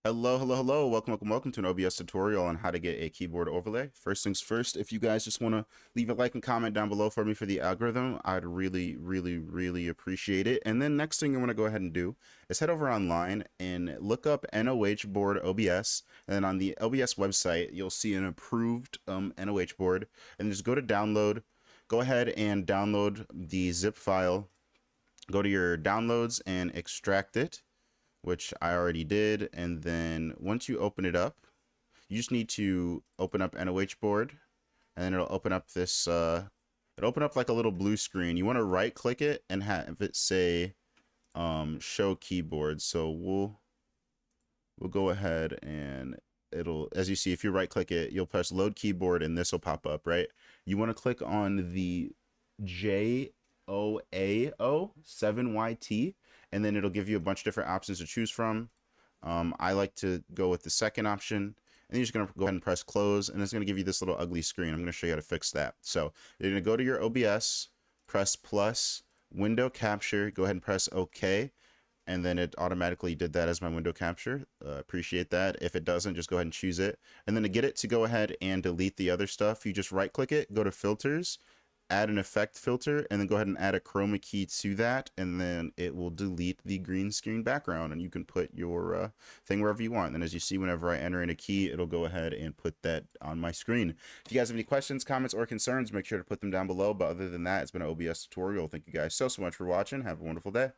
Hello, hello, hello. Welcome to an OBS tutorial on how to get a keyboard overlay. First things first, if you guys just want to leave a like and comment down below for me for the algorithm, I'd really appreciate it. And then next thing I want to go ahead and do is head over online and look up NOH board OBS. And then on the OBS website, you'll see an approved NOH board. And just go to download. Go ahead and download the zip file. Go to your downloads and extract it, which I already did. And then once you open it up, you just need to open up NOH board, and then it'll open up this, it'll open up like a little blue screen. You want to right click it and have it say show keyboard. So we'll go ahead and it'll, as you see, if you right click it, you'll press load keyboard and this will pop up, right? You want to click on the JOAO7YT, and then it'll give you a bunch of different options to choose from. I like to go with the second option, and then you're just going to go ahead and press close, and it's going to give you this little ugly screen. I'm going to show you how to fix that. So you're going to go to your OBS, press plus, window capture, go ahead and press OK, and then it automatically did that as my window capture. Appreciate that. If it doesn't, just go ahead and choose it. And then to get it to go ahead and delete the other stuff, you just right click it, go to filters, add an effect filter, and then go ahead and add a chroma key to that, and then it will delete the green screen background, and you can put your thing wherever you want. And as you see, whenever I enter in a key, it'll go ahead and put that on my screen. If you guys have any questions, comments, or concerns, make sure to put them down below. But other than that, it's been an OBS tutorial. Thank you guys so much for watching. Have a wonderful day.